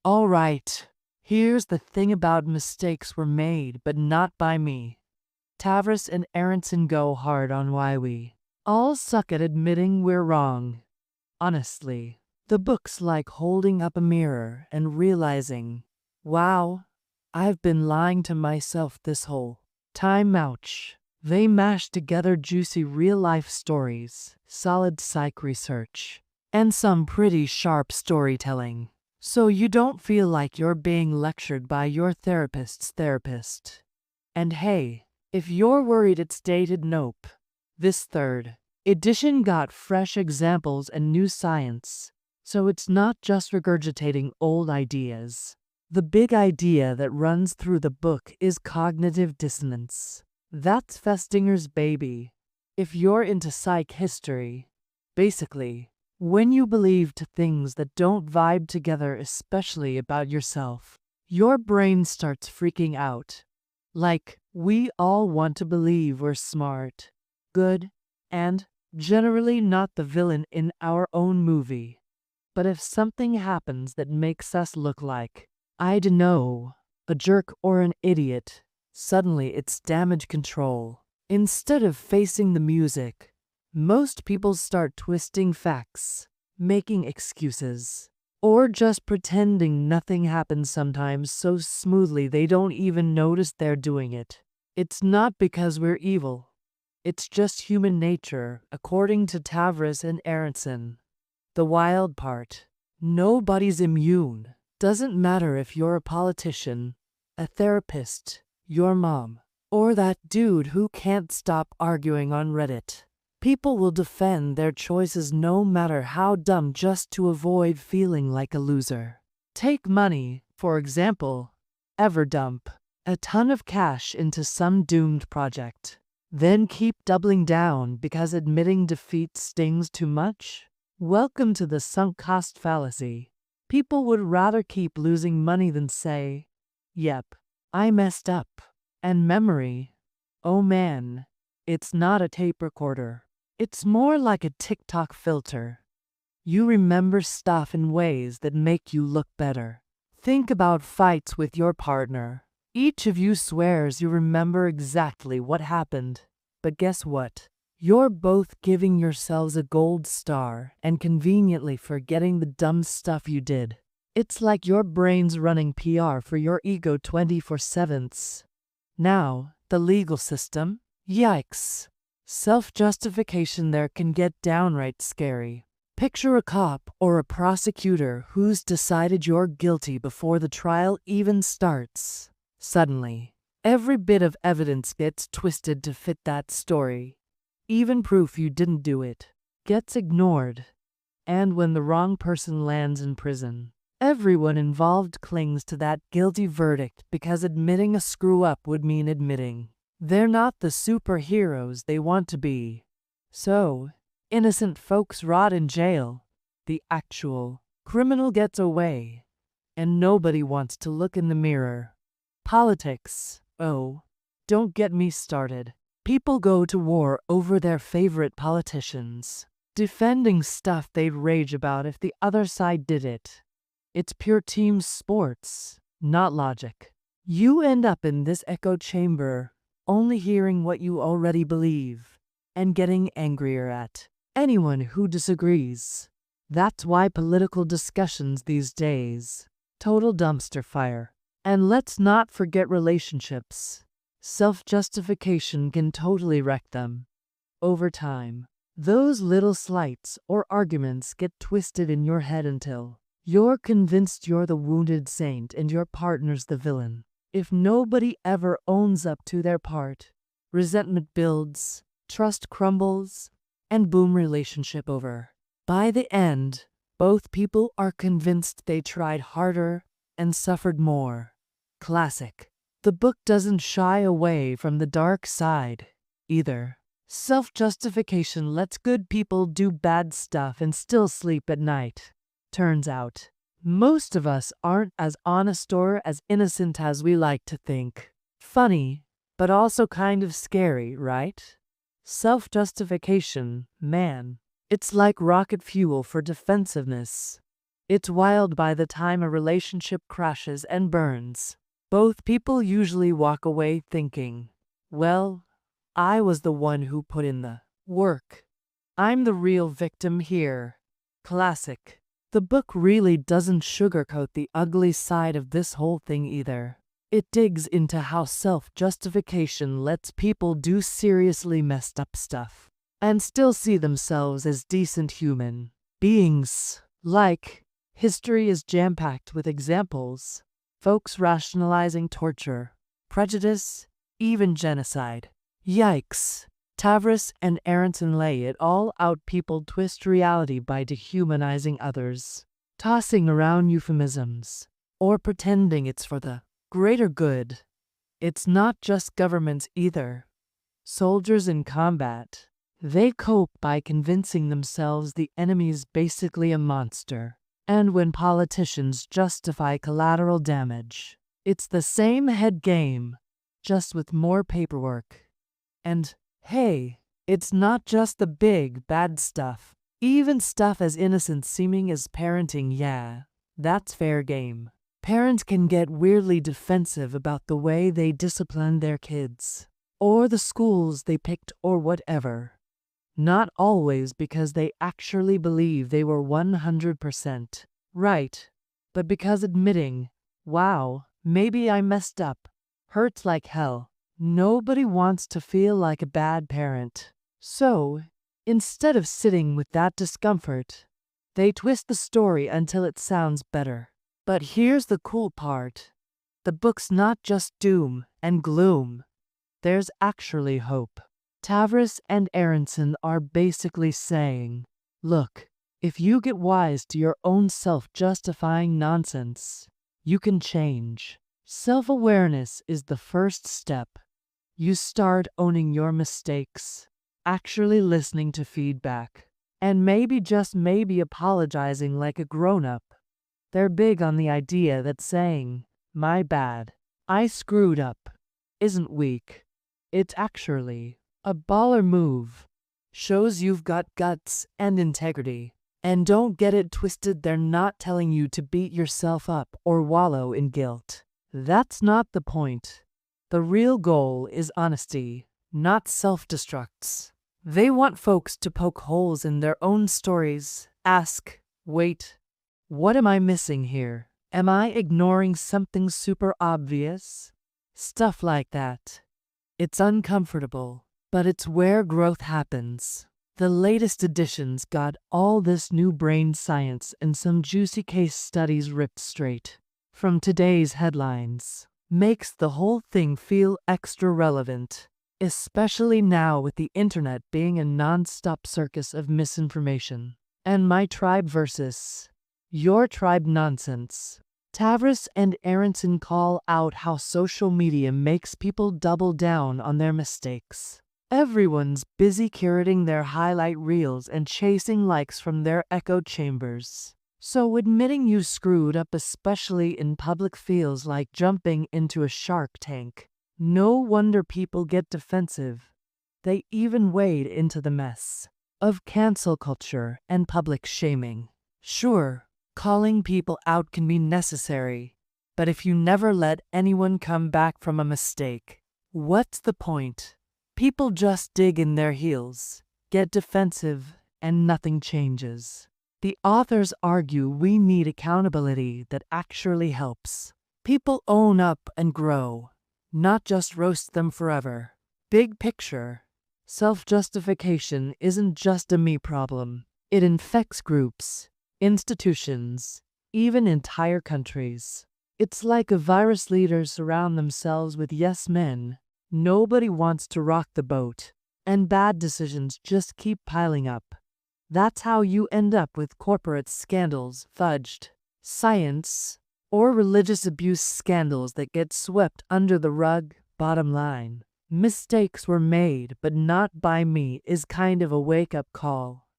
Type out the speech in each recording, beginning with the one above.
Alright, here's the thing about mistakes were made, but not by me. Tavris and Aronson go hard on why we all suck at admitting we're wrong. Honestly, the book's like holding up a mirror and realizing, wow, I've been lying to myself this whole time. Ouch. They mash together juicy real-life stories, solid psych research, and some pretty sharp storytelling, so you don't feel like you're being lectured by your therapist's therapist. And hey, if you're worried it's dated, nope. This third edition got fresh examples and new science, so it's not just regurgitating old ideas. The big idea that runs through the book is cognitive dissonance. That's Festinger's baby. If you're into psych history, basically, when you believe things that don't vibe together, especially about yourself, your brain starts freaking out. Like, we all want to believe we're smart, good, and generally not the villain in our own movie. But if something happens that makes us look like, I dunno, a jerk or an idiot, suddenly it's damage control. Instead of facing the music, most people start twisting facts, making excuses, or just pretending nothing happens, sometimes so smoothly they don't even notice they're doing it. It's not because we're evil. It's just human nature, according to Tavris and Aronson. The wild part, nobody's immune. Doesn't matter if you're a politician, a therapist, your mom, or that dude who can't stop arguing on Reddit. People will defend their choices no matter how dumb, just to avoid feeling like a loser. Take money, for example. Ever dump a ton of cash into some doomed project, then keep doubling down because admitting defeat stings too much? Welcome to the sunk cost fallacy. People would rather keep losing money than say, yep, I messed up. And memory, oh man, it's not a tape recorder. It's more like a TikTok filter. You remember stuff in ways that make you look better. Think about fights with your partner. Each of you swears you remember exactly what happened. But guess what? You're both giving yourselves a gold star and conveniently forgetting the dumb stuff you did. It's like your brain's running PR for your ego 24/7. Now, the legal system? Yikes. Self-justification there can get downright scary. Picture a cop or a prosecutor who's decided you're guilty before the trial even starts. Suddenly, every bit of evidence gets twisted to fit that story. Even proof you didn't do it gets ignored. And when the wrong person lands in prison, everyone involved clings to that guilty verdict because admitting a screw-up would mean admitting they're not the superheroes they want to be. So, innocent folks rot in jail. The actual criminal gets away, and nobody wants to look in the mirror. Politics, oh, don't get me started. People go to war over their favorite politicians, defending stuff they'd rage about if the other side did it. It's pure team sports, not logic. You end up in this echo chamber, only hearing what you already believe, and getting angrier at anyone who disagrees. That's why political discussions these days, total dumpster fire. And let's not forget relationships. Self-justification can totally wreck them. Over time, those little slights or arguments get twisted in your head until you're convinced you're the wounded saint and your partner's the villain. If nobody ever owns up to their part, resentment builds, trust crumbles, and boom, relationship over. By the end, both people are convinced they tried harder and suffered more. Classic. The book doesn't shy away from the dark side, either. Self-justification lets good people do bad stuff and still sleep at night. Turns out, most of us aren't as honest or as innocent as we like to think. Funny, but also kind of scary, right? Self-justification, man, it's like rocket fuel for defensiveness. It's wild by the time a relationship crashes and burns. Both people usually walk away thinking, well, I was the one who put in the work. I'm the real victim here. Classic. The book really doesn't sugarcoat the ugly side of this whole thing either. It digs into how self-justification lets people do seriously messed up stuff and still see themselves as decent human beings. Like, history is jam-packed with examples. Folks rationalizing torture, prejudice, even genocide. Yikes. Tavris and Aronson lay it all out. People twist reality by dehumanizing others, tossing around euphemisms, or pretending it's for the greater good. It's not just governments either. Soldiers in combat, they cope by convincing themselves the enemy's basically a monster. And when politicians justify collateral damage, it's the same head game, just with more paperwork. And hey, it's not just the big, bad stuff. Even stuff as innocent seeming as parenting, yeah, that's fair game. Parents can get weirdly defensive about the way they discipline their kids, or the schools they picked or whatever. Not always because they actually believe they were 100% right, but because admitting, wow, maybe I messed up, hurts like hell. Nobody wants to feel like a bad parent. So, instead of sitting with that discomfort, they twist the story until it sounds better. But here's the cool part. The book's not just doom and gloom. There's actually hope. Tavris and Aronson are basically saying, look, if you get wise to your own self-justifying nonsense, you can change. Self-awareness is the first step. You start owning your mistakes, actually listening to feedback, and maybe just maybe apologizing like a grown-up. They're big on the idea that saying, my bad, I screwed up, isn't weak. It's actually a baller move. Shows you've got guts and integrity. And don't get it twisted, they're not telling you to beat yourself up or wallow in guilt. That's not the point. The real goal is honesty, not self-destructs. They want folks to poke holes in their own stories, ask, wait, what am I missing here? Am I ignoring something super obvious? Stuff like that. It's uncomfortable, but it's where growth happens. The latest editions got all this new brain science and some juicy case studies ripped straight from today's headlines. Makes the whole thing feel extra relevant, especially now with the internet being a non-stop circus of misinformation. And my tribe versus your tribe nonsense. Tavris and Aronson call out how social media makes people double down on their mistakes. Everyone's busy curating their highlight reels and chasing likes from their echo chambers. So admitting you screwed up, especially in public, feels like jumping into a shark tank. No wonder people get defensive. They even wade into the mess of cancel culture and public shaming. Sure, calling people out can be necessary, but if you never let anyone come back from a mistake, what's the point? People just dig in their heels, get defensive, and nothing changes. The authors argue we need accountability that actually helps people own up and grow, not just roast them forever. Big picture, self-justification isn't just a me problem. It infects groups, institutions, even entire countries. It's like a virus. Leaders surround themselves with yes men. Nobody wants to rock the boat, and bad decisions just keep piling up. That's how you end up with corporate scandals, fudged science, or religious abuse scandals that get swept under the rug. Bottom line, mistakes were made, but not by me is kind of a wake-up call.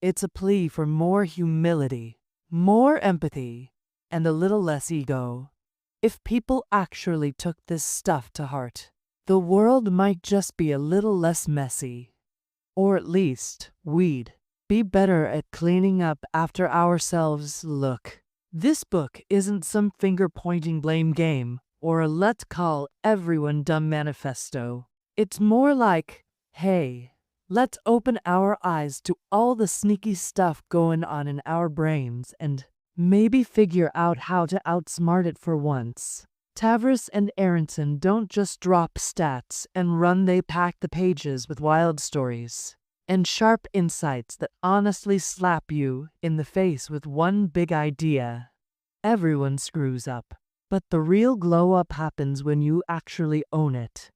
It's a plea for more humility, more empathy, and a little less ego. If people actually took this stuff to heart, the world might just be a little less messy. Or at least, we'd be better at cleaning up after ourselves. Look, this book isn't some finger-pointing blame game or a let's call everyone dumb manifesto. It's more like, hey, let's open our eyes to all the sneaky stuff going on in our brains and maybe figure out how to outsmart it for once. Tavris and Aronson don't just drop stats and run, they pack the pages with wild stories and sharp insights that honestly slap you in the face with one big idea. Everyone screws up, but the real glow up happens when you actually own it.